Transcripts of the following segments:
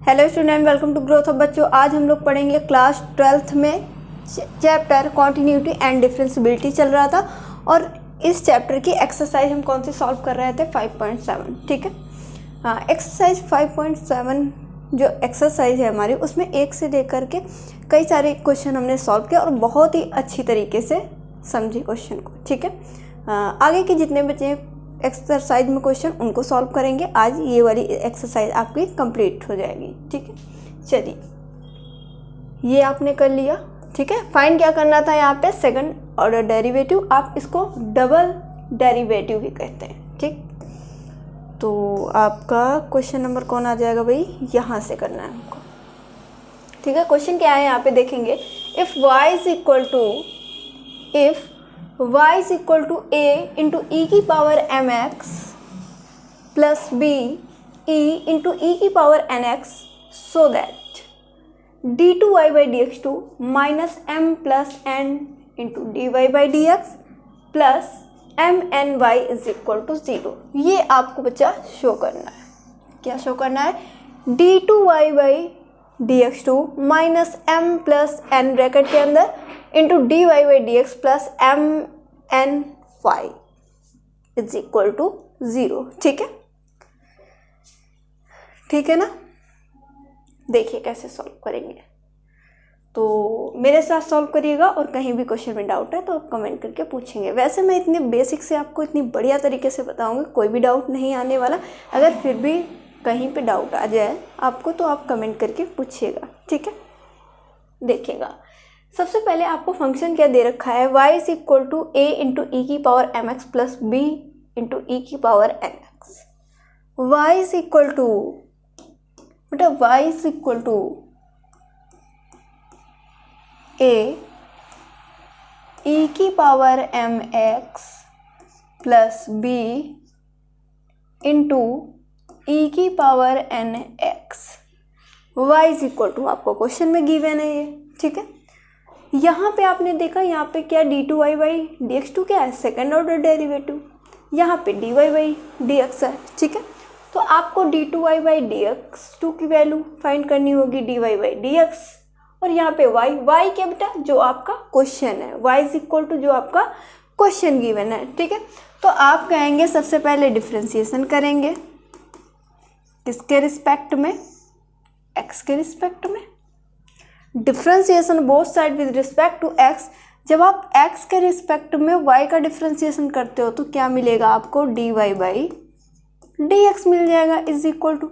Hello student, welcome to growth of बच्चों। आज हम लोग पढ़ेंगे क्लास 12th में चैप्टर कॉन्टिन्यूटी एंड डिफरेंशियबिलिटी चल रहा था और इस चैप्टर की एक्सरसाइज हम कौन सी सॉल्व कर रहे थे 5.7। ठीक है, हाँ, एक्सरसाइज 5.7 जो एक्सरसाइज है हमारी उसमें एक से लेकर के कई सारे क्वेश्चन हमने सॉल्व किया और बहुत ही अच्छी तरीके से समझे क्वेश्चन को। ठीक है, आगे के जितने बचे एक्सरसाइज में क्वेश्चन उनको सॉल्व करेंगे। आज ये वाली एक्सरसाइज आपकी कंप्लीट हो जाएगी। ठीक है, चलिए ये आपने कर लिया। ठीक है, फाइंड क्या करना था यहाँ पे, सेकंड ऑर्डर डेरिवेटिव। आप इसको डबल डेरिवेटिव भी कहते हैं। ठीक, तो आपका क्वेश्चन नंबर कौन आ जाएगा भाई, यहाँ से करना है हमको। ठीक है, क्वेश्चन क्या है यहाँ पे देखेंगे। If y is equal to a into e की power mx plus b e into e की power nx so that d2y by dx2 minus m plus n into dy by dx plus mny is equal to 0। ये आपको बच्चा show करना है। क्या show करना है, d2y by dx2 minus m plus n bracket के अंदर into dy by dx plus mny is equal to 0। ठीक है, ठीक है ना। देखिए कैसे सॉल्व करेंगे, तो मेरे साथ सॉल्व करिएगा और कहीं भी क्वेश्चन में डाउट है तो आप कमेंट करके पूछेंगे। वैसे मैं इतने बेसिक से आपको इतनी बढ़िया तरीके से बताऊंगी, कोई भी डाउट नहीं आने वाला। अगर फिर भी कहीं पे डाउट आ जाए आपको तो आप कमेंट करके पूछिएगा। ठीक है, देखिएगा सबसे पहले आपको फंक्शन क्या दे रखा है, y is equal to a into e की power m x plus b into e की power n x. y is equal to बेटा y is equal to a e की power m x plus b into e की power n x. y is equal to आपको question में given है ये। ठीक है, यहाँ पे आपने देखा यहाँ पे क्या d2y बाई dx2 क्या है, सेकंड ऑर्डर डेरिवेटिव। यहाँ पे dy बाई dx है। ठीक है, तो आपको d2y बाई dx2 की वैल्यू फाइंड करनी होगी dy बाई dx और यहाँ पे y क्या बेटा, जो आपका क्वेश्चन है, y इज इक्वल टू जो आपका क्वेश्चन गिवन है। ठीक है, तो आप कहेंगे सबसे पहले डिफ्रेंसिएशन करेंगे किसके रिस्पेक्ट में, x के रिस्पेक्ट में। Differentiation both side with respect to x। जब आप x के रिस्पेक्ट में y का डिफ्रेंसिएशन करते हो तो क्या मिलेगा आपको, dy बाई dx मिल जाएगा इज इक्वल टू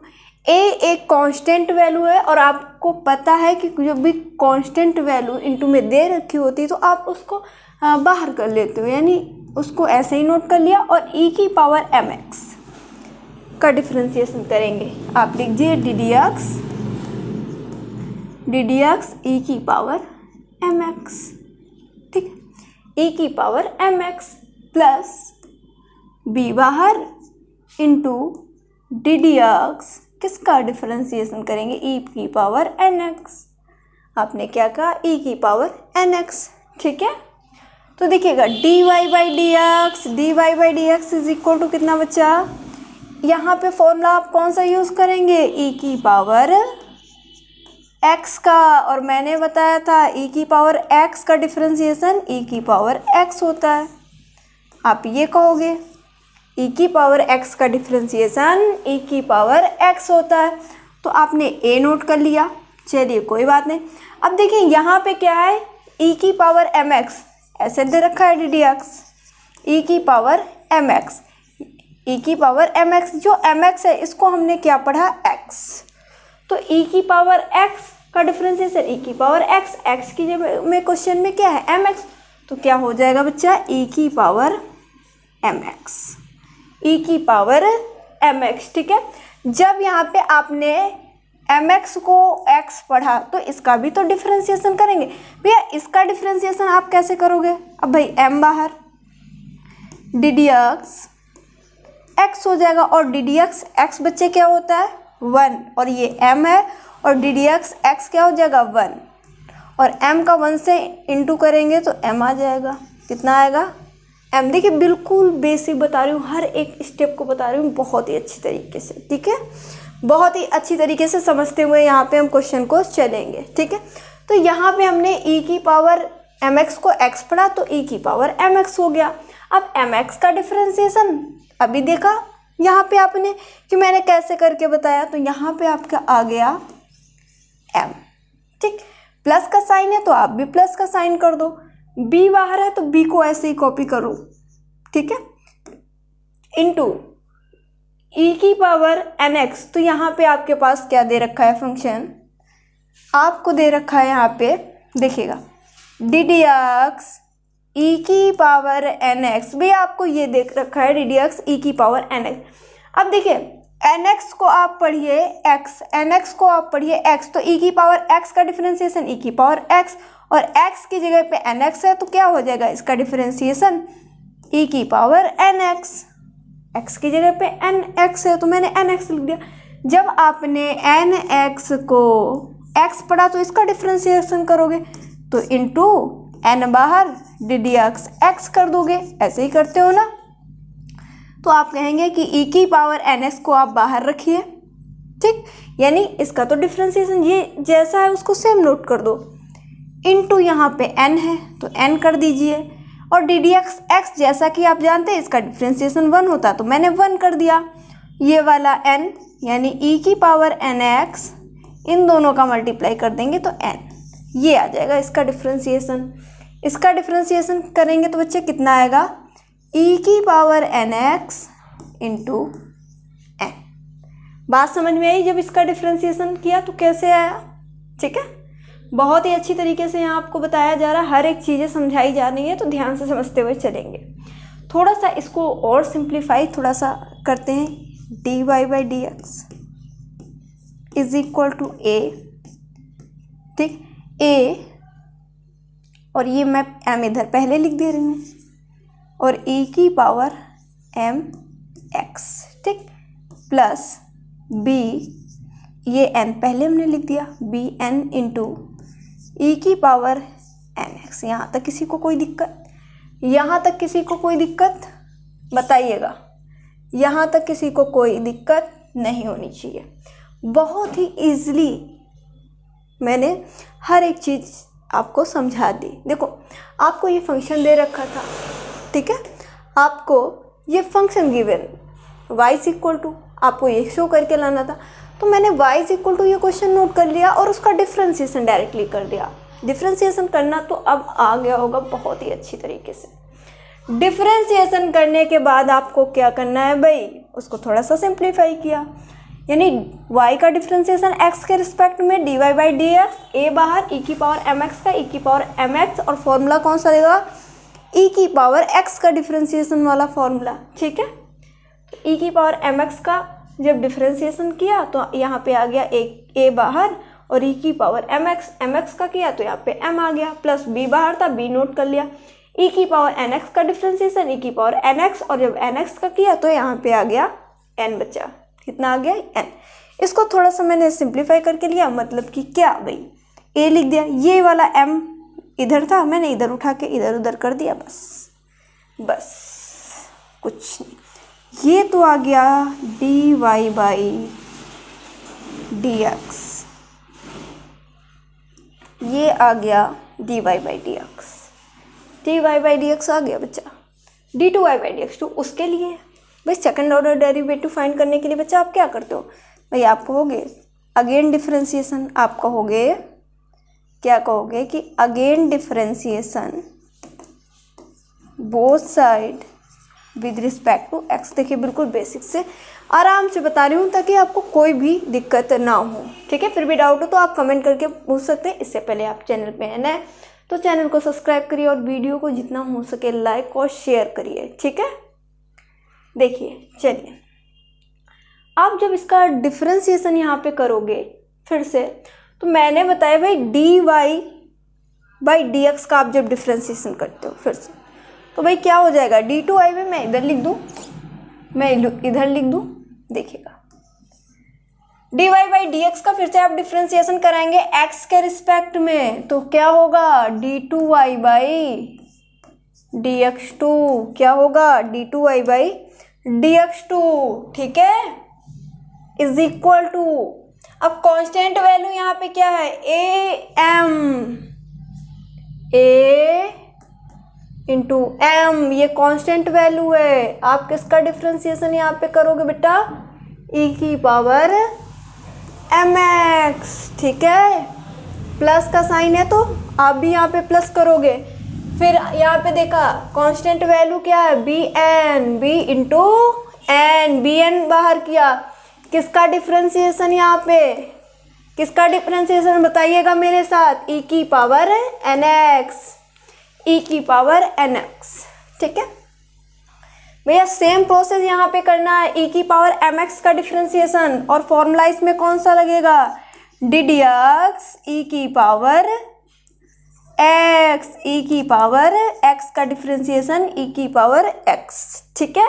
a एक कांस्टेंट वैल्यू है और आपको पता है कि जब भी कांस्टेंट वैल्यू इनटू में दे रखी होती है तो आप उसको बाहर कर लेते हो, यानी उसको ऐसे ही नोट कर लिया और e की पावर mx का डिफ्रेंसिएशन करेंगे। आप लिखिए ddx e की पावर mx। ठीक है, e की पावर mx प्लस b बाहर इंटू ddx किसका डिफरेंशिएशन करेंगे, e की पावर nx। आपने क्या कहा, e की पावर nx। ठीक है, तो देखिएगा dy by dx is equal to कितना बच्चा, यहाँ पे फॉर्मूला आप कौन सा यूज़ करेंगे, e की पावर x का, और मैंने बताया था e की पावर x का डिफरेंशिएशन e की पावर x होता है। आप ये कहोगे e की पावर x का डिफरेंशिएशन e की पावर x होता है, तो आपने a नोट कर लिया। चलिए कोई बात नहीं। अब देखिए यहाँ पे क्या है, e की पावर mx ऐसे दे रखा है ddx e की पावर mx। e की पावर mx, जो mx है इसको हमने क्या पढ़ा, x। तो e की पावर x का डिफरेंशिएशन e की पावर x की जगह में क्वेश्चन में क्या है mx, तो क्या हो जाएगा बच्चा, e की पावर mx, e की पावर mx। ठीक है, जब यहाँ पे आपने mx को x पढ़ा तो इसका भी तो डिफरेंशिएशन करेंगे। भैया इसका डिफरेंशिएशन आप कैसे करोगे, अब भाई m बाहर ddx x हो जाएगा और ddx x बच्चे क्या होता है 1 और ये m है और ddx x क्या हो जाएगा 1 और m का 1 से इंटू करेंगे तो m आ जाएगा, कितना आएगा m। देखिए बिल्कुल बेसिक बता रही हूँ, हर एक स्टेप को बता रही हूँ बहुत ही अच्छी तरीके से। ठीक है, बहुत ही अच्छी तरीके से समझते हुए यहाँ पे हम क्वेश्चन को चलेंगे, ठीक है। तो यहाँ पे हमने e की पावर mx को x पढ़ा तो e की पावर mx हो गया। अब mx का डिफरेंशिएशन अभी देखा यहाँ पे आपने कि मैंने कैसे करके बताया, तो यहाँ पे आपका आ गया m, ठीक। प्लस का साइन है तो आप भी प्लस का साइन कर दो, b बाहर है तो b को ऐसे ही कॉपी करो, ठीक है, इनटू e की पावर nx। तो यहाँ पे आपके पास क्या दे रखा है फंक्शन, आपको दे रखा है यहाँ पे देखिएगा डी डी एक्स ई की पावर nx, भी आपको ये देख रखा है डी डी एक्स ई की पावर nx। अब देखिए nx को आप पढ़िए x, nx को आप पढ़िए x, तो e की पावर x का डिफरेंशिएशन e की पावर x, और x की जगह पे nx है तो क्या हो जाएगा इसका डिफरेंशिएशन e की पावर nx। x की जगह पे nx है तो मैंने nx लिख दिया। जब आपने nx को x पढ़ा तो इसका डिफरेंशिएशन करोगे तो इनटू n बाहर डी डी एक्स x कर दोगे, ऐसे ही करते हो ना। तो आप कहेंगे कि e की पावर nx को आप बाहर रखिए, ठीक, यानी इसका तो डिफरेंशिएशन ये जैसा है उसको सेम नोट कर दो, इनटू यहाँ पे n है तो n कर दीजिए, और डी डी एक्स x जैसा कि आप जानते हैं इसका डिफरेंशिएशन 1 होता है तो मैंने 1 कर दिया। ये वाला n यानी e की पावर nx, इन दोनों का मल्टीप्लाई कर देंगे तो n, ये आ जाएगा इसका डिफरेंशिएशन। इसका डिफरेंशिएशन करेंगे तो बच्चे कितना आएगा, e की पावर nx इंटू n। बात समझ में आई, जब इसका डिफरेंशिएशन किया तो कैसे आया, ठीक है। बहुत ही अच्छी तरीके से यहाँ आपको बताया जा रहा है, हर एक चीज़ें समझाई जा रही है, तो ध्यान से समझते हुए चलेंगे। थोड़ा सा इसको और सिंप्लीफाई थोड़ा सा करते हैं, d Y by D x is equal to a, ठीक, a, और ये मैं m इधर पहले लिख दे रही हूँ, और e की पावर m x, ठीक, प्लस b, ये n पहले हमने लिख दिया, b n इंटू e की पावर n x। यहाँ तक किसी को कोई दिक्कत, यहाँ तक किसी को कोई दिक्कत बताइएगा, यहाँ तक किसी को कोई दिक्कत नहीं होनी चाहिए। बहुत ही ईजिली मैंने हर एक चीज़ आपको समझा दी। देखो आपको ये फंक्शन दे रखा था, ठीक है, आपको ये function given y is equal to, आपको ये शो करके लाना था, तो मैंने y इज इक्वल टू ये क्वेश्चन नोट कर लिया और उसका डिफरेंशिएशन डायरेक्टली कर दिया। डिफरेंशिएशन करना तो अब आ गया होगा बहुत ही अच्छी तरीके से। डिफरेंशिएशन करने के बाद आपको क्या करना है भाई, उसको थोड़ा सा सिंप्लीफाई किया, यानी y का डिफरेंशिएशन x के रिस्पेक्ट में d Y by D x, a बाहर e की पावर mx का e की पावर mx, और फॉर्मूला कौन सा देगा, e की पावर x का डिफरेंशिएशन वाला फॉर्मूला, ठीक है। तो e की पावर mx का जब डिफरेंशिएशन किया तो यहाँ पे आ गया a बाहर, और e की पावर mx का किया तो यहाँ पे m आ गया, प्लस b बाहर था b नोट कर लिया, e की पावर nx का डिफरेंशिएशन e की पावर nx, और जब nx का किया तो यहाँ पे आ गया n बचा, कितना आ गया n। इसको थोड़ा सा मैंने सिंप्लीफाई करके लिया, मतलब कि क्या भाई a लिख दिया, ये वाला m इधर था मैंने इधर उठा के इधर उधर कर दिया, बस कुछ नहीं। ये तो आ गया d Y by D x, ये आ गया d Y by D x, d Y by D x आ गया बच्चा। D two Y by D x two उसके लिए भाई सेकंड ऑर्डर डेरिवेटिव फाइंड करने के लिए बच्चा आप क्या करते हो भाई, आप कहोगे अगेन डिफरेंशिएशन, आप कहोगे क्या कहोगे कि again differentiation both side with respect to x. देखिए बिल्कुल बेसिक से आराम से बता रही हूँ ताकि आपको कोई भी दिक्कत ना हो, ठीक है। फिर भी डाउट हो तो आप कमेंट करके पूछ सकते हैं। इससे पहले आप चैनल पे है नए तो चैनल को सब्सक्राइब करिए और वीडियो को जितना हो सके लाइक और शेयर करिए, ठीक है। देखिए चलिए, आप जब इसका डिफरेंशिएशन यहाँ पे करोगे फिर से, तो मैंने बताया भाई d Y by D x का आप जब डिफरेंशिएशन करते हो फिर से, तो भाई क्या हो जाएगा, डी टू आई में मैं इधर लिख दूँ, मैं इधर लिख दूँ, देखिएगा d Y by D x का फिर से आप डिफरेंशिएशन कराएंगे एक्स के रिस्पेक्ट में, तो क्या होगा d two Y by D x two, क्या होगा d two Y by D x two, ठीक है। इज इक्वल टू, अब कांस्टेंट वैल्यू यहाँ पे क्या है, ए इंटू एम, ये कांस्टेंट वैल्यू है। आप किसका डिफ्रेंसिएशन यहाँ पे करोगे बेटा, ई की पावर एम एक्स, ठीक है। प्लस का साइन है तो आप भी यहाँ पे प्लस करोगे। फिर यहाँ पे देखा कांस्टेंट वैल्यू क्या है, b into n, b n बाहर किया, किसका डिफ्रेंसिएशन यहाँ पे, किसका डिफ्रेंसिएशन बताइएगा मेरे साथ, ई की पावर एन एक्स, ई की पावर एन एक्स, ठीक है भैया। सेम प्रोसेस यहाँ पे करना है, ई की पावर एम एक्स का डिफ्रेंसिएशन, और फॉर्मूला इसमें कौन सा लगेगा, डी डी एक्स ई की पावर एक्स, ई की पावर एक्स का डिफ्रेंसिएशन ई की पावर एक्स, ठीक है।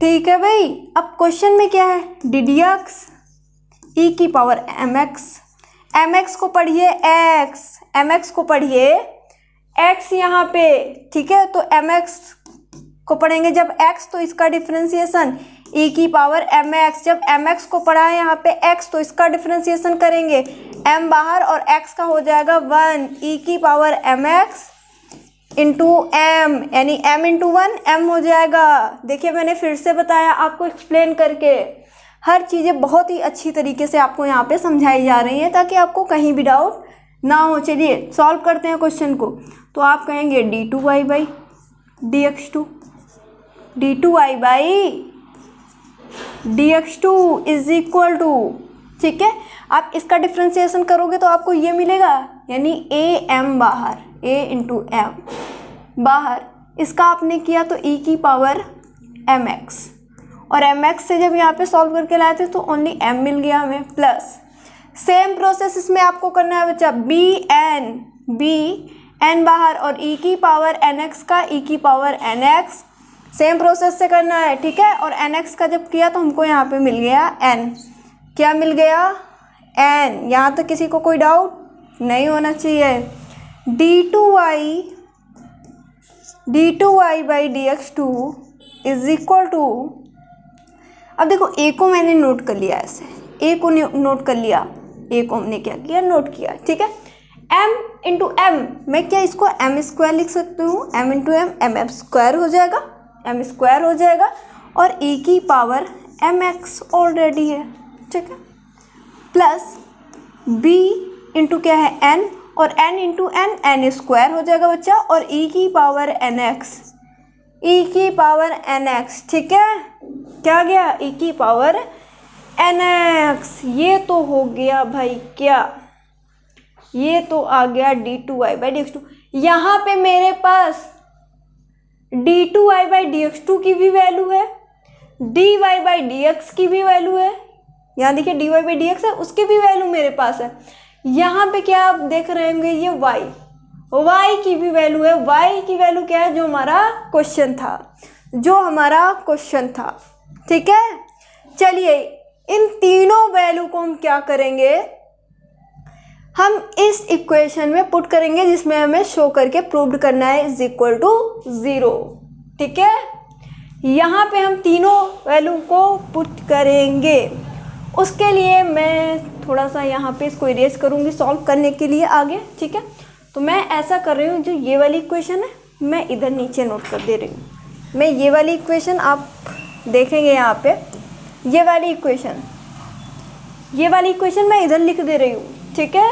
ठीक है भाई, अब क्वेश्चन में क्या है, डी डी एक्स ई की पावर एम एक्स को पढ़िए एक्स, एम एक्स को पढ़िए एक्स यहाँ पे, ठीक है। तो एम एक्स को पढ़ेंगे जब एक्स तो इसका डिफ्रेंसिएशन ई की पावर एम एक्स, जब एम एक्स को पढ़ा है यहाँ पे एक्स तो इसका डिफ्रेंसिएशन करेंगे, एम बाहर और एक्स का हो जाएगा 1, ई की power m x into m, यानी एम इंटू 1 एम हो जाएगा। देखिए मैंने फिर से बताया आपको एक्सप्लेन करके, हर चीज़ें बहुत ही अच्छी तरीके से आपको यहाँ पे समझाई जा रही हैं ताकि आपको कहीं भी डाउट ना हो। चलिए सॉल्व करते हैं क्वेश्चन को। तो आप कहेंगे d two Y by D x two, d two Y by D x two is equal to, ठीक है। आप इसका डिफ्रेंसिएशन करोगे तो आपको ये मिलेगा, यानी ए एम बाहर, ए इंटू एम बाहर, इसका आपने किया तो ई की पावर एम एक्स, और एम एक्स से जब यहाँ पे सॉल्व करके लाए थे तो ओनली एम मिल गया हमें, प्लस सेम प्रोसेस इसमें आपको करना है बच्चा, बी एन बाहर और ई की पावर एन एक्स का ई की power n x, same process से करना है, ठीक है। और एन एक्स का जब किया तो हमको यहाँ पे मिल गया एन, क्या मिल गया एन, यहाँ तक किसी को कोई डाउट नहीं होना चाहिए। D two Y by D x two is equal to, अब देखो ए को मैंने नोट कर लिया, ऐसे ए को नोट कर लिया, ए को हमने क्या किया, नोट किया, ठीक है। एम इंटू एम, मैं क्या इसको एम स्क्वायर लिख सकती हूँ, M into M, M square हो जाएगा, एम स्क्वायर हो जाएगा, और ई की पावर एम एक्स ऑलरेडी है, ठीक है, प्लस बी इंटू क्या है एन, और N into N, N square हो जाएगा बच्चा, और ई की पावर एन एक्स, ई की पावर एन एक्स, ठीक है। क्या गया, ई की पावर एन एक्स, ये तो हो गया भाई क्या, ये तो आ गया d two Y by D x two. यहाँ पे मेरे पास d two Y by D x two की भी वैल्यू है, d Y by D x की भी वैल्यू है, यहाँ देखिए D Y by D x है, उसकी भी वैल्यू मेरे पास है। यहाँ पे क्या आप देख रहे होंगे, ये वाई की भी वैल्यू है, वाई की वैल्यू क्या है, जो हमारा क्वेश्चन था, ठीक है। चलिए इन तीनों वैल्यू को हम क्या करेंगे, हम इस इक्वेशन में पुट करेंगे जिसमें हमें शो करके प्रूव करना है इज इक्वल टू 0, ठीक है। यहाँ पे हम तीनों वैल्यू को पुट करेंगे, उसके लिए मैं थोड़ा सा यहाँ पे इसको इरेज करूँगी सॉल्व करने के लिए आगे, ठीक है। तो मैं ऐसा कर रही हूँ, जो ये वाली इक्वेशन है मैं इधर नीचे नोट कर दे रही हूँ, मैं ये वाली इक्वेशन आप देखेंगे यहाँ पे, ये वाली इक्वेशन मैं इधर लिख दे रही हूँ, ठीक है।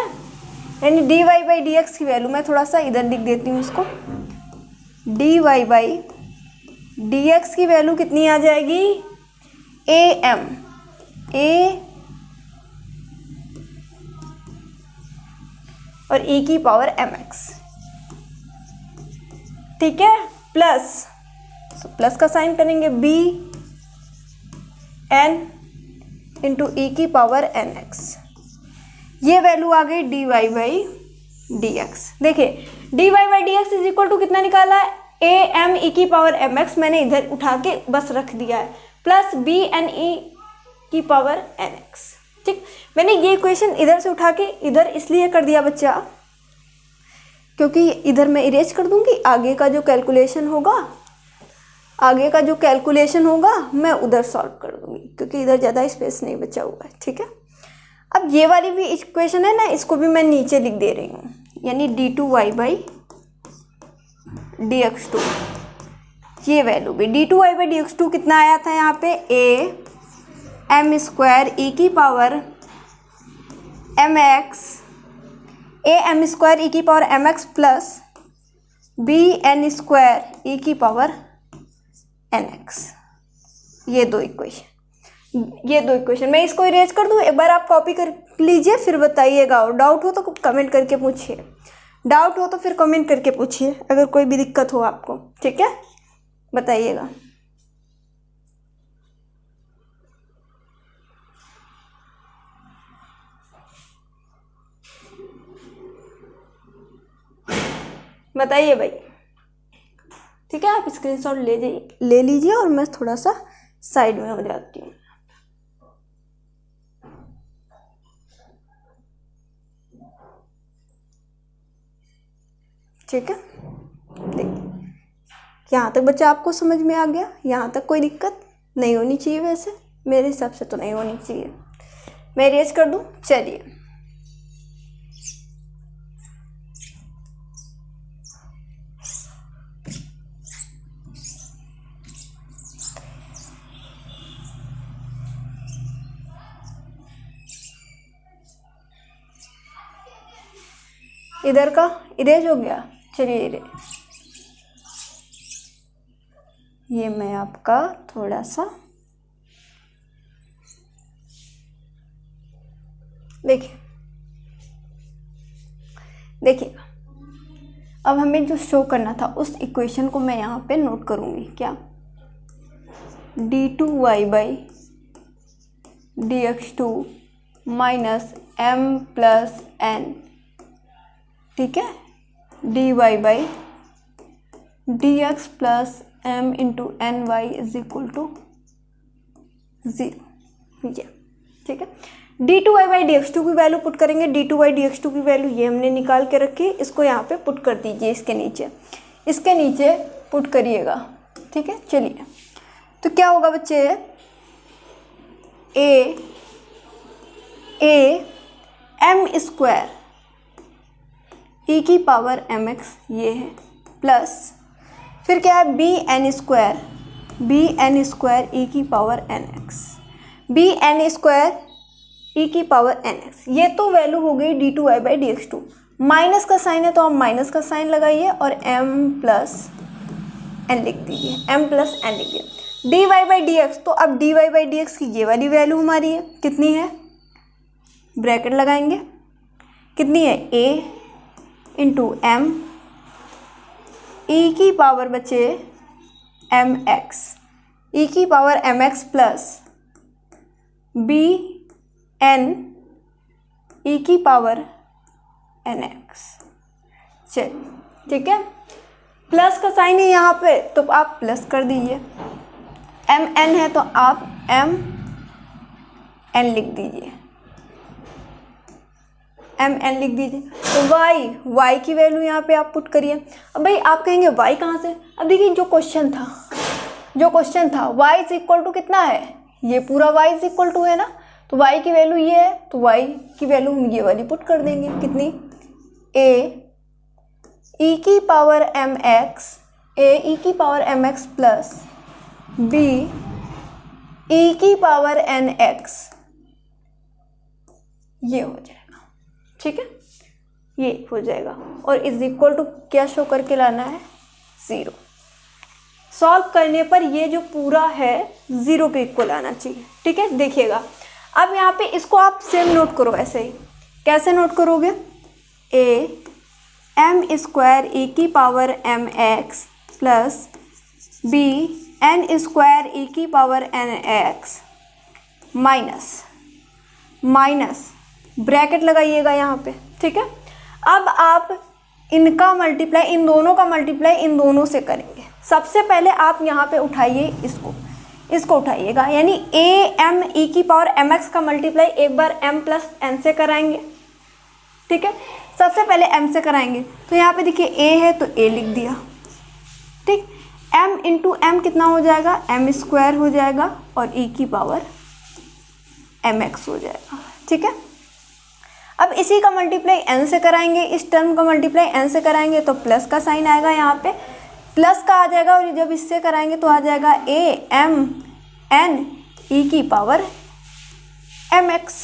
यानी D Y by D x की वैल्यू मैं थोड़ा सा इधर लिख देती हूँ इसको, D Y by D x की वैल्यू कितनी आ जाएगी, ए एम, ए और ई की पावर एम एक्स, ठीक है, प्लस, तो प्लस का साइन करेंगे, बी एन इंटू ई की पावर एन एक्स, ये वैल्यू आ गई d Y by D x. देखिए D Y by D x is equal to कितना निकाला है, ए एम ई की पावर एम एक्स मैंने इधर उठा के बस रख दिया है, प्लस बी एन ई की पावर एन एक्स, ठीक। मैंने ये इक्वेशन इधर से उठा के इधर इसलिए कर दिया बच्चा, क्योंकि इधर मैं इरेज कर दूंगी, आगे का जो कैलकुलेशन होगा आगे का जो कैलकुलेशन होगा मैं उधर सॉल्व कर दूंगी, क्योंकि इधर ज़्यादा स्पेस नहीं बचा हुआ है। ठीक है, अब ये वाली भी इक्वेशन है ना, इसको भी मैं नीचे लिख दे रही हूँ, यानी d2y/dx2, ये वैल्यू भी d2y/dx2 कितना आया था यहाँ पे, am² e की पावर mx, am² e की power mx plus bn² e की पावर nx। ये दो इक्वेशन मैं इसको इरेज कर दूँ, एक बार आप कॉपी कर लीजिए, फिर बताइएगा। और डाउट हो तो कमेंट करके पूछिए, अगर कोई भी दिक्कत हो आपको। ठीक है, बताइएगा। बताइए भाई। ठीक है, आप स्क्रीनशॉट ले लीजिए और मैं थोड़ा सा साइड में हो जाती हूँ। ठीक है, देखिए यहाँ तक बच्चा आपको समझ में आ गया, यहाँ तक कोई दिक्कत नहीं होनी चाहिए, वैसे मेरे हिसाब से तो नहीं होनी चाहिए। मैं इरेज कर दूँ, चलिए। इधर का इरेज हो गया, चलिए इरेज। ये मैं आपका थोड़ा सा देखिए अब हमें जो शो करना था उस इक्वेशन को मैं यहाँ पे नोट करूँगी, क्या, d2y/dx2 minus m plus n, ठीक है, dy/dx plus m into N Y is equal to 0। ये ठीक है, d2y/dx2 की वैल्यू पुट करेंगे। d2y/dx2 की वैल्यू ये हमने निकाल के रखी, इसको यहाँ पे पुट कर दीजिए, इसके नीचे पुट करिएगा। ठीक है, चलिए, तो क्या होगा बच्चे, a m² e की पावर mx ये है, प्लस फिर क्या है bn² e की पावर nx, bn² e की पावर nx। ये तो वैल्यू हो गई d2y/dx2। माइनस का साइन है तो आप माइनस का साइन लगाइए और m प्लस n लिख दीजिए, dy/dx। तो अब dy/dx की ये वाली वैल्यू हमारी है, कितनी है, ब्रैकेट लगाएंगे, कितनी है, a इंटू m e की पावर बचे mx, e की power mx plus bn e की पावर nx। चलिए, ठीक है, प्लस का साइन है यहाँ पे तो आप प्लस कर दीजिए, mn है तो आप mn लिख दीजिए, तो y की वैल्यू यहाँ पे आप पुट करिए। अब भाई आप कहेंगे y कहाँ से, अब देखिए जो क्वेश्चन था y इज इक्वल टू कितना है, ये पूरा y इज इक्वल टू है ना, तो y की वैल्यू ये है, तो y की वैल्यू हम ये वाली पुट कर देंगे, कितनी, a e की power mx plus b e की पावर nx, ये हो जाएगा। ठीक है, ये हो जाएगा और इज इक्वल टू क्या शो करके लाना है, 0। सॉल्व करने पर ये जो पूरा है 0 के इक्वल आना चाहिए। ठीक है, देखिएगा अब यहाँ पे इसको आप सेम नोट करो, ऐसे ही कैसे नोट करोगे, a m² e की power mx plus b n² e की पावर nx माइनस ब्रैकेट लगाइएगा यहाँ पे। ठीक है, अब आप इनका मल्टीप्लाई, इन दोनों का मल्टीप्लाई इन दोनों से करेंगे। सबसे पहले आप यहाँ पे उठाइए, इसको उठाइएगा, यानी a m e की पावर mx का मल्टीप्लाई एक बार m प्लस n से कराएंगे। ठीक है, सबसे पहले m से कराएंगे, तो यहाँ पे देखिए a है तो a लिख दिया, ठीक, m इंटू एम कितना हो जाएगा, एम स्क्वायर हो जाएगा और e की पावर mx हो जाएगा। ठीक है, अब इसी का मल्टीप्लाई n से कराएंगे, इस टर्म का मल्टीप्लाई n से कराएंगे तो प्लस का साइन आएगा, यहाँ पे प्लस का आ जाएगा और जब इससे कराएंगे तो आ जाएगा a m n e की पावर mx।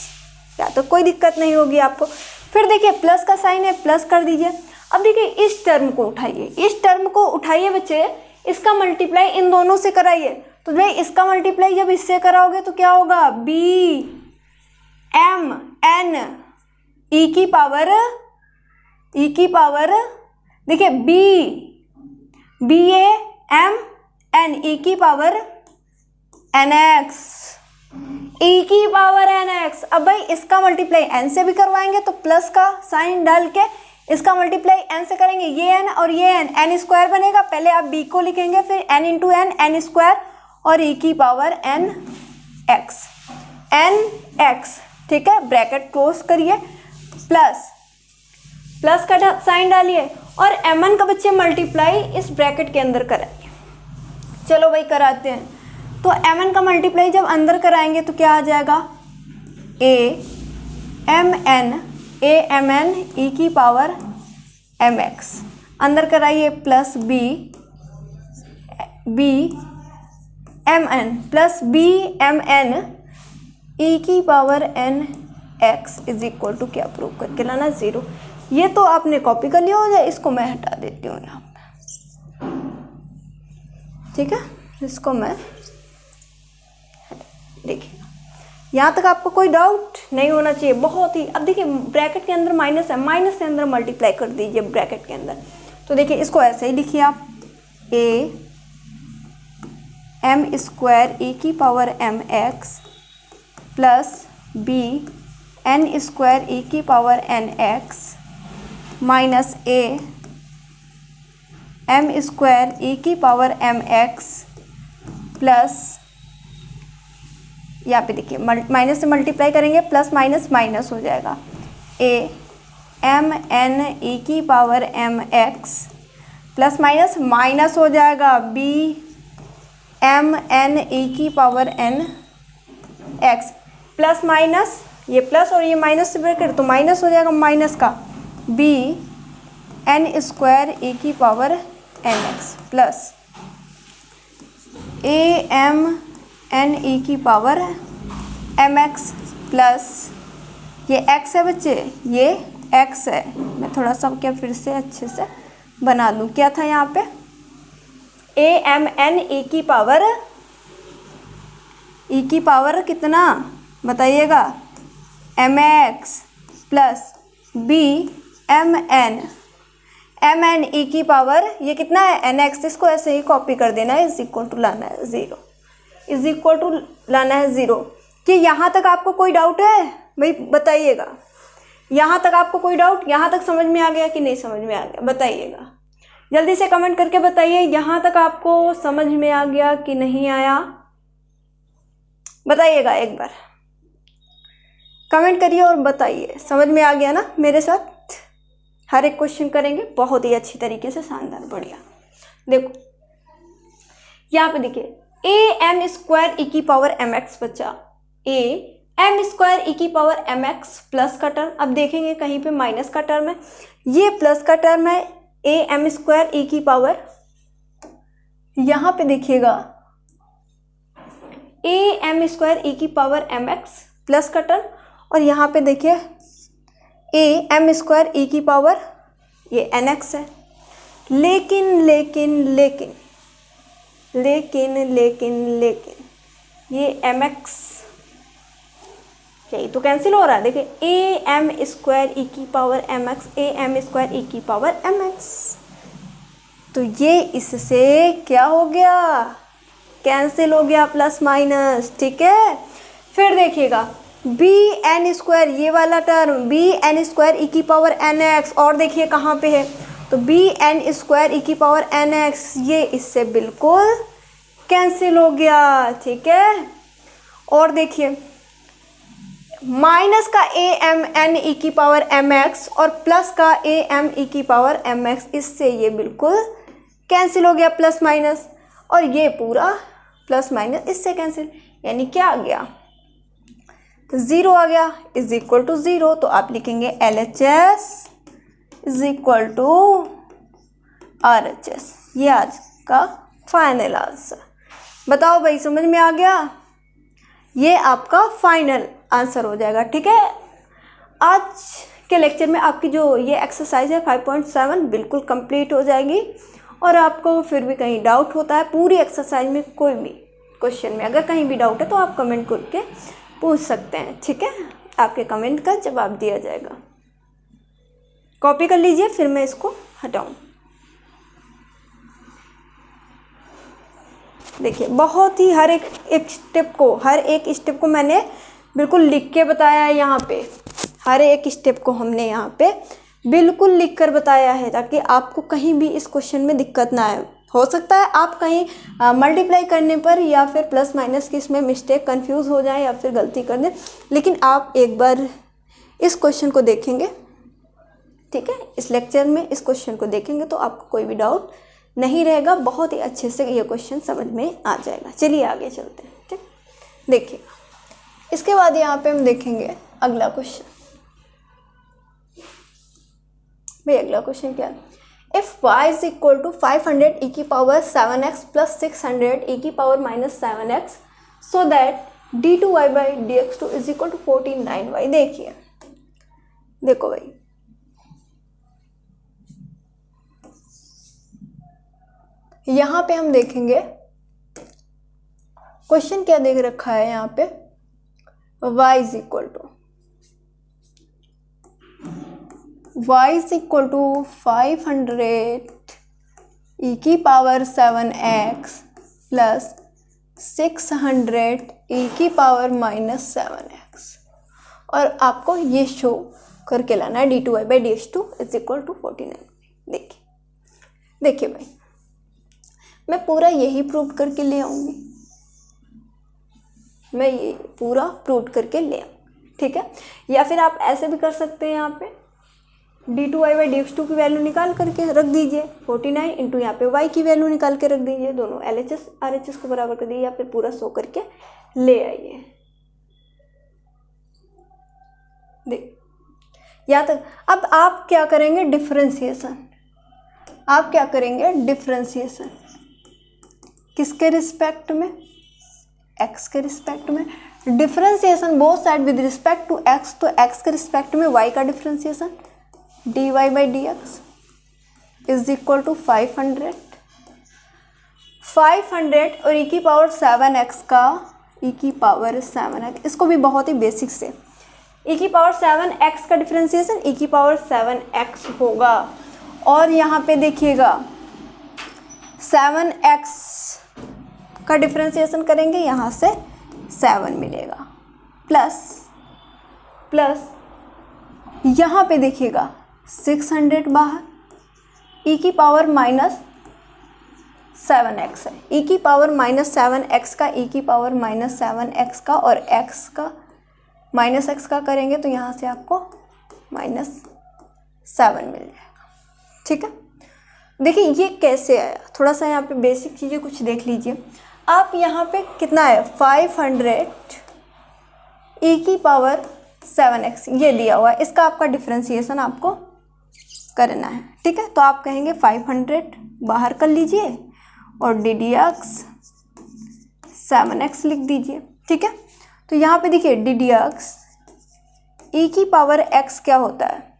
या तो कोई दिक्कत नहीं होगी आपको। फिर देखिए प्लस का साइन है, प्लस कर दीजिए। अब देखिए इस टर्म को उठाइए, इस टर्म को उठाइए बच्चे, इसका मल्टीप्लाई इन दोनों से कराइए। तो भाई इसका मल्टीप्लाई जब इससे कराओगे तो क्या होगा, b m n e की पावर देखिए b a m n e की पावर nx, e की पावर nx। अब भाई इसका मल्टीप्लाई n से भी करवाएंगे तो प्लस का साइन डाल के इसका मल्टीप्लाई n से करेंगे, ये n और ये n स्क्वायर बनेगा। पहले आप b को लिखेंगे, फिर n इंटू n स्क्वायर और e की पावर nx। ठीक है, ब्रैकेट क्लोज करिए, प्लस का साइन डालिए और mn का बच्चे मल्टीप्लाई इस ब्रैकेट के अंदर कराइए। चलो भाई कराते हैं। तो mn का मल्टीप्लाई जब अंदर कराएंगे तो क्या आ जाएगा, a m n e की पावर mx, अंदर कराइए plus b m n plus b m n e की power n x is equal to क्या प्रूव करके लाना, 0। ये तो आपने कॉपी कर लिया हो जाए, इसको मैं हटा देती हूँ यहाँ पे। ठीक है, इसको मैं देखिए यहाँ तक आपको कोई डाउट नहीं होना चाहिए, बहुत ही। अब देखिए ब्रैकेट के अंदर माइनस है, माइनस के अंदर मल्टीप्लाई कर दीजिए ब्रैकेट के अंदर। तो देखिए इसको ऐसे ही लिखिए आप, a m स्क्वायर e की power mx plus b n square e की power nx minus a m square e की पावर mx प्लस, यहाँ पे देखिए माइनस से मल्टीप्लाई करेंगे, प्लस माइनस माइनस हो जाएगा, a m n e की power mx plus minus minus हो जाएगा, b m n e की power n x plus minus, ये प्लस और ये माइनस से ब्रैकेट तो माइनस हो जाएगा, माइनस का b n स्क्वायर e की power n x plus a m n e की पावर mx प्लस, ये x है बच्चे, ये x है। मैं थोड़ा सा क्या फिर से अच्छे से बना लूँ, क्या था यहाँ पे, a m n e की पावर कितना बताइएगा, mx plus b m n e की पावर ये कितना है, nx। इसको ऐसे ही कॉपी कर देना है, इज इक्वल टू लाना है 0, इज इक्वल टू लाना है 0। कि यहाँ तक आपको कोई डाउट है भाई बताइएगा, यहाँ तक आपको कोई डाउट, यहाँ तक समझ में आ गया कि नहीं समझ में आ गया, बताइएगा जल्दी से कमेंट करके बताइए, यहाँ तक आपको समझ में आ गया कि नहीं आया, बताइएगा एक बार कमेंट करिए और बताइए समझ में आ गया ना। मेरे साथ हर एक क्वेश्चन करेंगे बहुत ही अच्छी तरीके से, शानदार, बढ़िया। देखो यहाँ पे देखिए a m स्क्वायर e की पावर mx बचा, a m स्क्वायर e की पावर mx प्लस का टर्म, अब देखेंगे कहीं पे माइनस का टर्म है, ये प्लस का टर्म है a m स्क्वायर e की पावर, यहाँ पे देखिएगा a m स्क्वायर e की पावर mx प्लस का टर्म, और यहाँ पे देखिए a m स्क्वायर e की पावर ये nx है। लेकिन लेकिन लेकिन लेकिन लेकिन लेकिन ये mx चाहिए तो कैंसिल हो रहा है। देखिए a m स्क्वायर e की power mx, a m square e की पावर mx, तो ये इससे क्या हो गया, कैंसिल हो गया, प्लस माइनस। ठीक है, फिर देखिएगा बी एन स्क्वायर, ये वाला टर्म बी एन स्क्वायर ई की पावर एन एक्स, और देखिए कहाँ पे है, तो बी एन स्क्वायर ई की पावर एन एक्स, ये इससे बिल्कुल कैंसिल हो गया। ठीक है, और देखिए माइनस का ए एम एन ई की पावर एम एक्स और प्लस का ए एम ई की पावर एम एक्स, इससे ये बिल्कुल कैंसिल हो गया, प्लस माइनस। और ये पूरा प्लस माइनस इससे कैंसिल, यानी क्या आ गया, तो 0 आ गया, इज इक्वल टू 0। तो आप लिखेंगे LHS is equal to RHS। ये आज का फाइनल आंसर। बताओ भाई, समझ में आ गया? ये आपका फाइनल आंसर हो जाएगा। ठीक है, आज के लेक्चर में आपकी जो ये एक्सरसाइज है 5.7 बिल्कुल कंप्लीट हो जाएगी। और आपको फिर भी कहीं डाउट होता है पूरी एक्सरसाइज में, कोई भी क्वेश्चन में अगर कहीं भी डाउट है तो आप कमेंट करके पूछ सकते हैं। ठीक है, आपके कमेंट का जवाब दिया जाएगा। कॉपी कर लीजिए, फिर मैं इसको हटाऊं। देखिए, बहुत ही हर एक स्टेप को मैंने बिल्कुल लिख के बताया है यहाँ पे। हर एक स्टेप को हमने यहाँ पे बिल्कुल लिख कर बताया है, ताकि आपको कहीं भी इस क्वेश्चन में दिक्कत ना आए। हो सकता है आप कहीं मल्टीप्लाई करने पर या फिर प्लस माइनस की इसमें मिस्टेक, कंफ्यूज हो जाए या फिर गलती कर दें, लेकिन आप एक बार इस क्वेश्चन को देखेंगे, ठीक है, इस लेक्चर में इस क्वेश्चन को देखेंगे तो आपको कोई भी डाउट नहीं रहेगा। बहुत ही अच्छे से ये क्वेश्चन समझ में आ जाएगा। चलिए आगे चलते हैं। ठीक, देखिएगा, इसके बाद यहाँ पे हम देखेंगे अगला क्वेश्चन। भाई अगला क्वेश्चन क्या है? If y is equal to 500 e की पावर 7x प्लस 600 e की power minus 7x so that d2y by dx2 is equal to 49y। देखिए, देखो भाई, यहाँ पे हम देखेंगे क्वेश्चन क्या देख रखा है। यहाँ पे y is equal to 500 e की पावर 7x प्लस 600 e की पावर माइनस 7x, और आपको ये शो करके लाना है d2y by dx2 is equal to 49। देखिए भाई, मैं पूरा यही प्रूव करके ले आऊँगी, मैं ये पूरा प्रूव करके ले आऊँगी। ठीक है, या फिर आप ऐसे भी कर सकते हैं, यहाँ पे d2y बाई dx2 की वैल्यू निकाल करके रख दीजिए 49 इंटू यहाँ पे y की वैल्यू निकाल के रख दीजिए, दोनों LHS RHS को बराबर कर दीजिए, या फिर पूरा शो करके ले आइए। देख, या तक अब आप क्या करेंगे, डिफरेंशिएशन। आप क्या करेंगे, डिफरेंशिएशन किसके रिस्पेक्ट में, x के रिस्पेक्ट में। Differentiation both side with respect to x, तो x के रिस्पेक्ट में y का differentiation dy by dx is equal to 500 और e की पावर 7x का e की पावर 7x, इसको भी बहुत ही बेसिक से e की पावर 7x का डिफरेंशिएशन e की पावर 7x होगा। और यहाँ पे देखिएगा 7x का डिफरेंशिएशन करेंगे, यहाँ से 7 मिलेगा, प्लस यहाँ पे देखिएगा 600 बाहर, e की पावर माइनस 7x है, e की पावर माइनस 7x का e की पावर माइनस 7x का और x का माइनस x का करेंगे तो यहाँ से आपको माइनस 7 मिल जाएगा। ठीक है, देखिए ये कैसे आया, थोड़ा सा यहाँ पे बेसिक चीज़ें कुछ देख लीजिए। आप यहाँ पे कितना है, 500 e की पावर 7x ये दिया हुआ है, इसका आपका डिफरेंशिएशन आपको करना है। ठीक है, तो आप कहेंगे 500 बाहर कर लीजिए और ddx 7x लिख दीजिए। ठीक है, तो यहाँ पे देखिए ddx e की पावर x क्या होता है,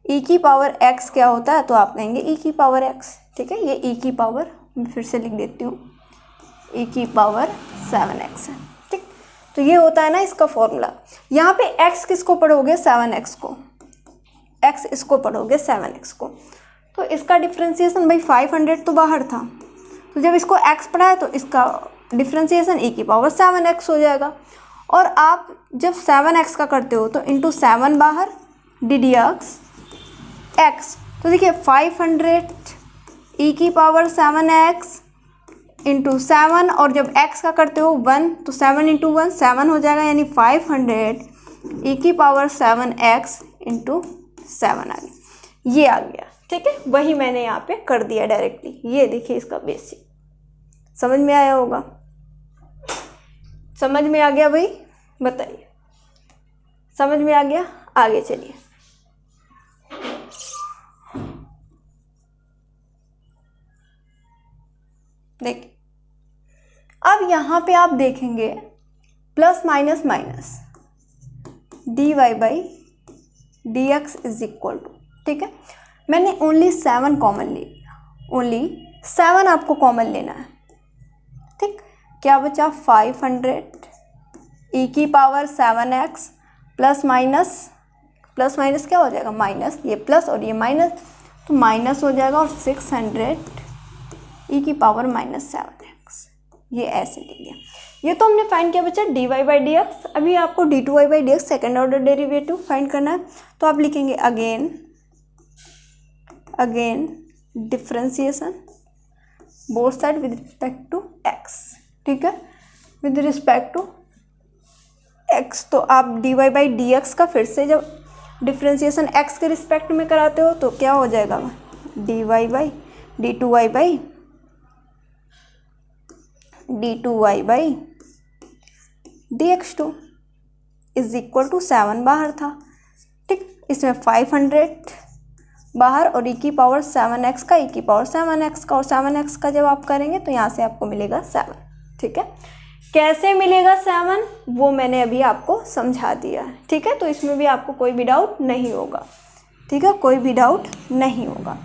e की पावर x क्या होता है, तो आप कहेंगे e की पावर x। ठीक है, ये e की पावर मैं फिर से लिख देती हूँ, e की पावर 7x है। ठीक, तो ये होता है ना इसका फॉर्मूला। यहाँ पे x किसको पढ़ोगे, 7x को, x इसको पढ़ोगे 7x को, तो इसका डिफरेंशिएशन भाई 500 तो बाहर था, तो जब इसको x पढ़ा है तो इसका डिफरेंशिएशन e की पावर 7x हो जाएगा। और आप जब 7x का करते हो तो इंटू 7 बाहर ddx x, तो देखिए 500 e की पावर 7x इंटू 7, और जब x का करते हो 1 तो 7 इंटू 1 7 हो जाएगा, यानी 500 e की पावर 7x इंटू 7 आ गया, ये आ गया। ठीक है, वही मैंने यहाँ पे कर दिया डायरेक्टली। ये देखिए इसका बेसिक, समझ में आया होगा? समझ में आ गया भाई? बताइए, समझ में आ गया? आगे चलिए। देखिए अब यहाँ पे आप देखेंगे plus minus minus dy by D x is equal to, ठीक है, मैंने ओनली 7 कॉमन ले लिया, ओनली 7 आपको कॉमन लेना है, ठीक। क्या बचा? 500 e की पावर 7x प्लस माइनस क्या हो जाएगा? माइनस, ये प्लस और ये माइनस, तो माइनस हो जाएगा, और 600 e की पावर -7x, ये ऐसे ले लिया। ये तो हमने फाइंड किया बच्चा dy बाई डी एक्स। अभी आपको d2y by D X second order derivative find करना है, तो आप लिखेंगे again differentiation both side with respect to x, ठीक है, विद रिस्पेक्ट टू x। तो आप dy बाई डी एक्स का फिर से जब डिफ्रेंसिएशन x के रिस्पेक्ट में कराते हो तो क्या हो जाएगा? dy by d2y by d2y by dx2 is equal to 7 बाहर था, ठीक। इसमें 500 बाहर और e की पावर 7x का, e की पावर 7x का, और 7x का जब आप करेंगे तो यहाँ से आपको मिलेगा 7, ठीक है। कैसे मिलेगा 7 वो मैंने अभी आपको समझा दिया है, ठीक है। तो इसमें भी आपको कोई भी डाउट नहीं होगा, ठीक है, कोई भी डाउट नहीं होगा।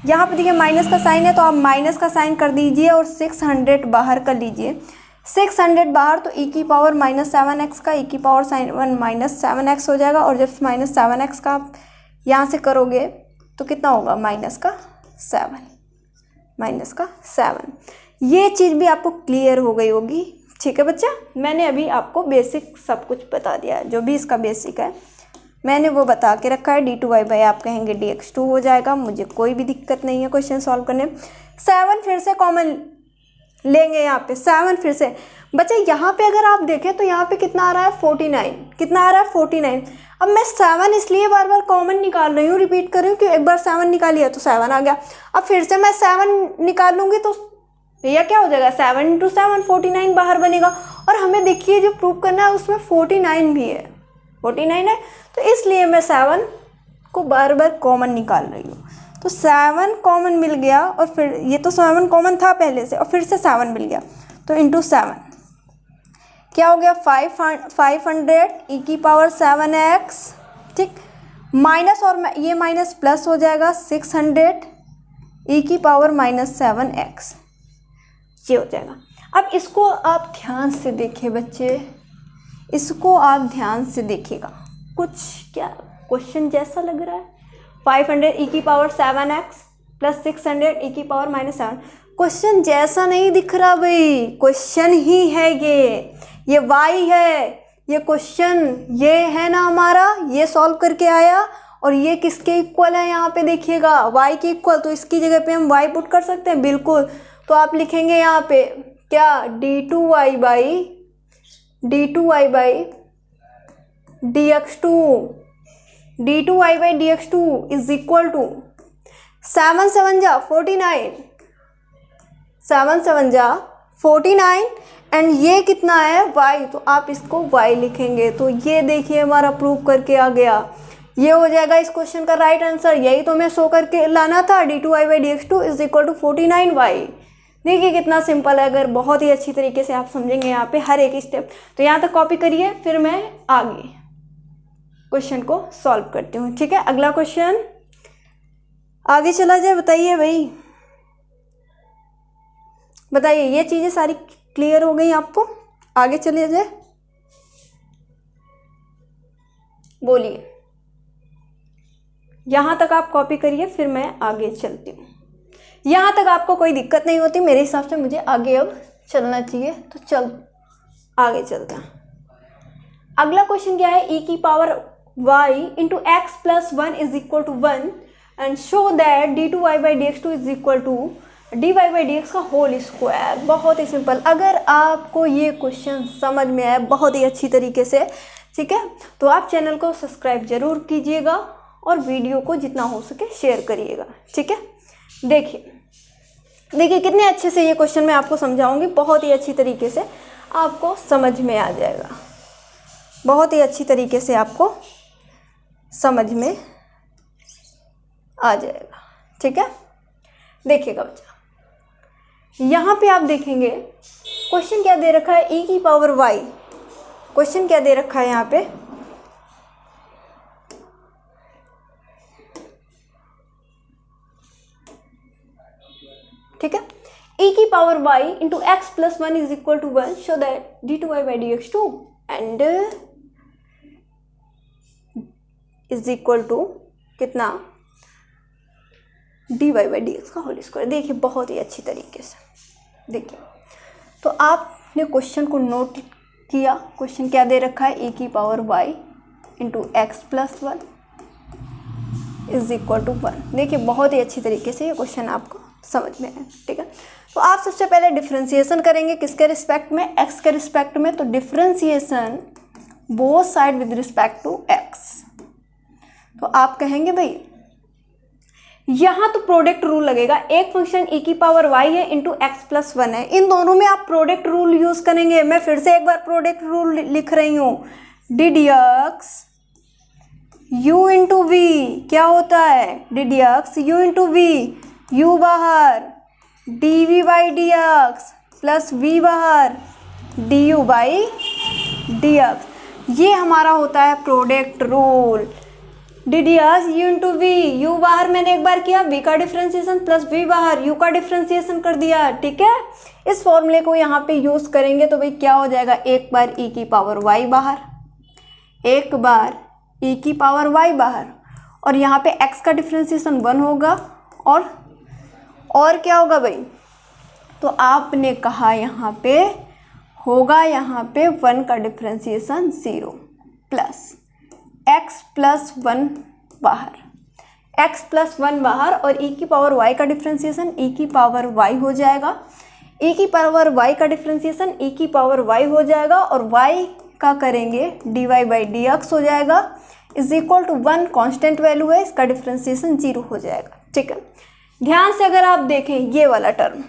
यहाँ पर देखिए माइनस का साइन है तो आप माइनस का साइन कर दीजिए और 600 बाहर कर लीजिए। 600 बाहर तो e की पावर -7x का, e की पावर -7x हो जाएगा, और जब -7x का आप यहाँ से करोगे तो कितना होगा? -7। ये चीज़ भी आपको क्लियर हो गई होगी, ठीक है बच्चा। मैंने अभी आपको बेसिक सब कुछ बता दिया है, जो भी इसका बेसिक है मैंने वो बता के रखा है। d2y बाई आप कहेंगे dx2 हो जाएगा, मुझे कोई भी दिक्कत नहीं है क्वेश्चन सॉल्व करने। 7 फिर से कॉमन लेंगे यहाँ पे, 7 फिर से बच्चा। यहाँ पे अगर आप देखें तो यहाँ पे कितना आ रहा है? 49। कितना आ रहा है? 49। अब मैं 7 इसलिए बार बार कॉमन निकाल रही हूँ, रिपीट कर रही हूँ कि एक बार 7 निकालिए तो 7 आ गया। अब फिर से मैं 7 निकालूंगी तो भैया क्या हो जाएगा? 7 × 7 49 बाहर बनेगा, और हमें देखिए जो प्रूव करना है उसमें 49 भी है, 49 है, तो इसलिए मैं 7 को बार बार कॉमन निकाल रही हूँ। तो 7 कॉमन मिल गया, और फिर ये तो 7 कॉमन था पहले से, और फिर से 7 मिल गया, तो इंटू 7 क्या हो गया? 500 e की पावर 7x, ठीक, माइनस और ये माइनस प्लस हो जाएगा 600 e की पावर -7x, ये हो जाएगा। अब इसको आप ध्यान से देखिए बच्चे, इसको आप ध्यान से देखिएगा, कुछ क्या क्वेश्चन जैसा लग रहा है? 500 e की पावर 7x प्लस 600 e की पावर -7, क्वेश्चन जैसा नहीं दिख रहा भाई, क्वेश्चन ही है ये y है, ये क्वेश्चन ये है ना हमारा, ये सॉल्व करके आया, और ये किसके इक्वल है? यहाँ पे देखिएगा y के इक्वल, तो इसकी जगह पे हम y पुट कर सकते हैं, बिल्कुल। तो आप लिखेंगे यहाँ पे क्या? d2y by dx2, d2y by dx2 is equal to 7 7 जा 49, 7 7 जा 49, एंड ये कितना है? y, तो आप इसको y लिखेंगे। तो ये देखिए हमारा प्रूव करके आ गया, ये हो जाएगा इस क्वेश्चन का राइट आंसर। यही तो मैं शो करके लाना था, d2y by dx2 is equal to 49y। देखिए कितना सिंपल है, अगर बहुत ही अच्छी तरीके से आप समझेंगे यहाँ पे हर एक स्टेप। तो यहाँ तक कॉपी करिए, फिर मैं आगे क्वेश्चन को सॉल्व करती हूँ, ठीक है। अगला क्वेश्चन आगे चला जाए, बताइए भाई, बताइए, ये चीज़ें सारी क्लियर हो गई आपको? आगे चले जाए, बोलिए। यहाँ तक आप कॉपी करिए, फिर मैं आगे चलती हूँ। यहाँ तक आपको कोई दिक्कत नहीं होती मेरे हिसाब से, मुझे आगे अब चलना चाहिए, तो चल आगे चलते हैं। अगला क्वेश्चन क्या है? e की power y into X plus 1 is equal to 1 and show that d2y by dx2 is equal to dy by dx का होल स्क्वायर। बहुत ही सिंपल। अगर आपको ये क्वेश्चन समझ में आया बहुत ही अच्छी तरीके से, ठीक है, तो आप चैनल को सब्सक्राइब जरूर कीजिएगा और वीडियो को जितना हो सके शेयर करिएगा, ठीक है। देखिए देखिए कितने अच्छे से ये क्वेश्चन मैं आपको समझाऊंगी, बहुत ही अच्छी तरीके से आपको समझ में आ जाएगा, बहुत ही अच्छी तरीके से आपको समझ में आ जाएगा। ठीक है, देखिएगा बच्चा, यहाँ पे आप देखेंगे क्वेश्चन क्या दे रखा है, e की पावर y। क्वेश्चन क्या दे रखा है यहाँ पे, ठीक है, e की power y into X plus 1 is equal to 1, show that d2y by dx2 and is equal to कितना, dy बाई dx का होल स्क्वायर। देखिए बहुत ही अच्छी तरीके से, देखिए तो आपने क्वेश्चन को नोट किया, क्वेश्चन क्या दे रखा है, e की power y into X plus 1 is equal to 1। देखिए बहुत ही अच्छी तरीके से ये क्वेश्चन आपको समझ में आए। ठीक है, तो आप सबसे पहले डिफ्रेंसिएशन करेंगे किसके रिस्पेक्ट में, x के रिस्पेक्ट में। तो differentiation both side with respect to x। तो आप कहेंगे भाई यहाँ तो प्रोडक्ट रूल लगेगा, एक फंक्शन e की पावर y है इंटू एक्स प्लस 1 है, इन दोनों में आप प्रोडक्ट रूल यूज करेंगे। मैं फिर से एक बार प्रोडक्ट रूल लिख रही हूँ, ddx u इंटू वी क्या होता है, ddx u into V, u बाहर, dv by dx plus v बाहर, du बाई dx। ये हमारा होता है product rule. ddx u into V, u बाहर मैंने एक बार किया, v का डिफ्रेंसिएशन प्लस v बाहर, u का डिफ्रेंसिएशन कर दिया। ठीक है, इस फॉर्मूले को यहाँ पे यूज करेंगे तो भाई क्या हो जाएगा, एक बार e की पावर y बाहर, एक बार e की पावर y बाहर, और यहाँ पे x का डिफ्रेंसिएशन 1 होगा, और क्या होगा भाई, तो आपने कहा यहाँ पे होगा, यहाँ पे 1 का डिफ्रेंसिएशन 0 प्लस x प्लस 1 बाहर, x प्लस 1 बाहर, और e की पावर y का डिफ्रेंसिएशन e की पावर y हो जाएगा, e की पावर y का डिफ्रेंसिएशन e की पावर y हो जाएगा, और y का करेंगे dy बाई dx हो जाएगा, is equal to 1, constant value है, इसका डिफ्रेंसिएशन 0 हो जाएगा। ठीक है, ध्यान से अगर आप देखें ये वाला टर्म,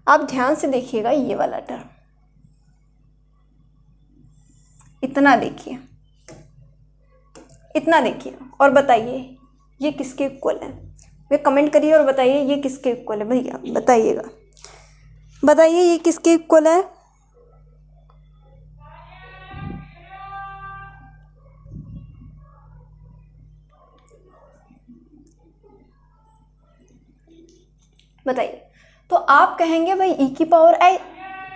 आप ध्यान से देखिएगा ये वाला टर्म, इतना देखिए, इतना देखिए और बताइए ये किसके इक्वल है। वे कमेंट करिए और बताइए ये किसके इक्वल है, भैया बताइएगा, बताइए ये किसके इक्वल है। बताइए, तो आप कहेंगे भाई e की power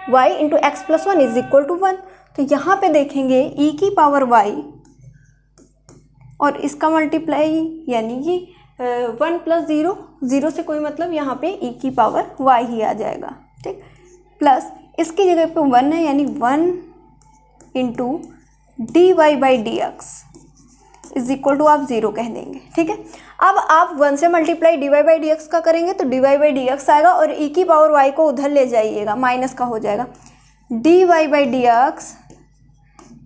y into X plus 1 is equal to 1। तो यहाँ पे देखेंगे e की पावर y और इसका मल्टीप्लाई यानी कि 1 प्लस 0, 0 से कोई मतलब, यहाँ पे e की पावर y ही आ जाएगा। ठीक, प्लस इसकी जगह पे 1 है, यानी 1 into D Y by D x is equal to आप 0 कह देंगे। ठीक है, अब आप 1 से multiply D Y by D x का करेंगे तो D Y by D X आएगा, और e की पावर y को उधर ले जाइएगा, माइनस का हो जाएगा, D Y by D x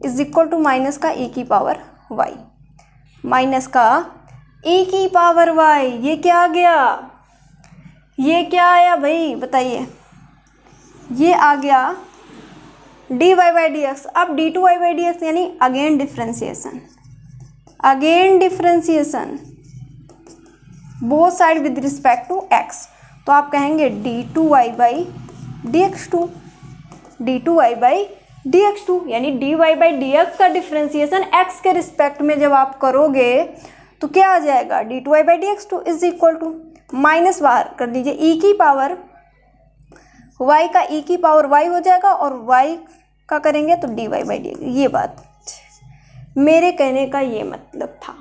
is equal to minus का e की पावर y, माइनस का e की पावर y। ये क्या आ गया, ये क्या आया भाई बताइए, ये आ गया d Y by D x. अब d two Y by D x यानी again differentiation, again differentiation both side with respect to x। तो आप कहेंगे d two Y by D x two, d two Y by D x two, यानी D Y by D x का differentiation x के respect में जब आप करोगे तो क्या आ जाएगा, D two Y by D x two is equal to, minus बाहर कर दीजिए, e की पावर y का e की पावर y हो जाएगा, और y का करेंगे तो D Y by D x. ये बात मेरे कहने का ये मतलब था,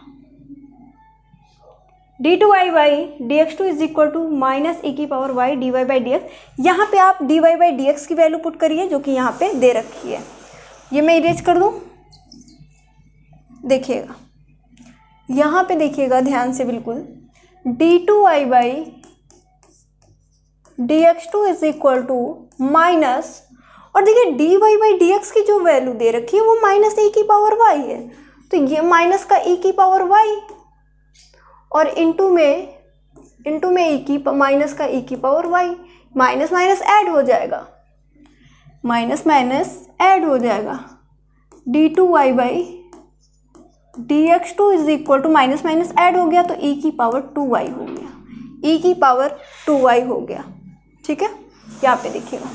D two Y by D x two is equal to minus e की power y D Y by D X. यहाँ पर आप D Y by D x की वैल्यू पुट करिए जो कि यहाँ पे दे रखी है, ये मैं इरेज कर दूँ, देखिएगा यहाँ पे, देखिएगा ध्यान से बिल्कुल, D two Y by D x two is equal to minus, और देखिए D Y by D x की जो वैल्यू दे रखी है वो माइनस e की पावर y है, तो ये माइनस का e की पावर y और इनटू में इंटू में ई की माइनस का ई की power Y, minus minus add हो जाएगा, माइनस माइनस ऐड हो जाएगा, D two Y by D x two is equal to minus minus add हो गया तो ई की पावर 2y हो गया, ई की पावर 2y हो गया। ठीक है, यहाँ पे देखिएगा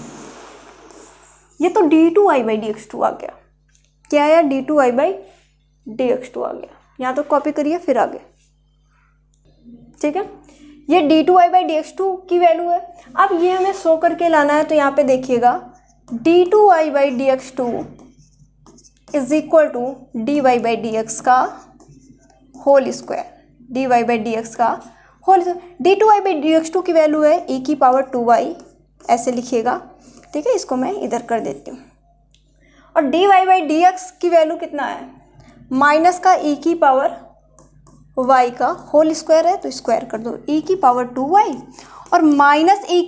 ये तो d two Y by D x two आ गया, क्या आया, d two Y by D x two आ गया। यहाँ तो कॉपी करिए फिर आगे। ठीक है, ये D two Y by D x two की वैल्यू है। अब ये हमें शो करके लाना है, तो यहाँ पे देखिएगा d two Y by D x two is equal to d Y by D x का whole square, d Y by D x का whole square. D two Y by D x two की value है e की power 2y, ऐसे लिखिएगा। ठीक है, इसको मैं इधर कर देती हूँ। और D Y by D x की वैल्यू कितना है, माइनस का ई की पावर y का होल स्क्वायर है, तो स्क्वायर कर दो, ई की पावर 2y और माइनस ई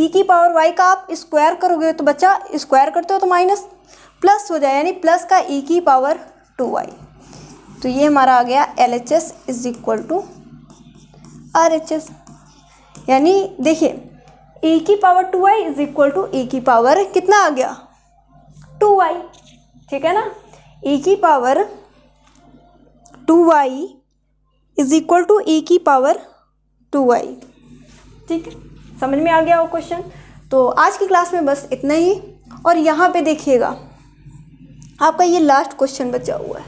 की पावर y का आप स्क्वायर करोगे तो बच्चा स्क्वायर करते हो तो माइनस प्लस हो जाए, यानी प्लस का ई की पावर 2y। तो ये हमारा आ गया LHS is equal to RHS, यानी देखिए ई की power 2y is equal to e की पावर कितना आ गया 2y। ठीक है ना, ई की power 2y is equal to e की पावर 2y। ठीक है, समझ में आ गया वो क्वेश्चन। तो आज की क्लास में बस इतना ही। और यहाँ पे देखिएगा आपका ये लास्ट क्वेश्चन बचा हुआ है,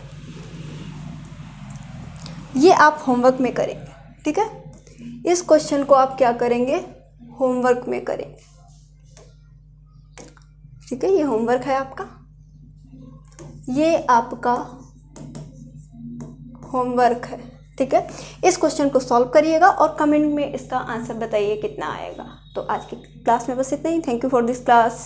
ये आप होमवर्क में करेंगे। ठीक है, इस क्वेश्चन को आप क्या करेंगे, होमवर्क में करेंगे। ठीक है, ये होमवर्क है आपका, ये आपका होमवर्क है। ठीक है, इस क्वेश्चन को सॉल्व करिएगा और कमेंट में इसका आंसर बताइए कितना आएगा। तो आज की क्लास में बस इतना ही। Thank you for this class.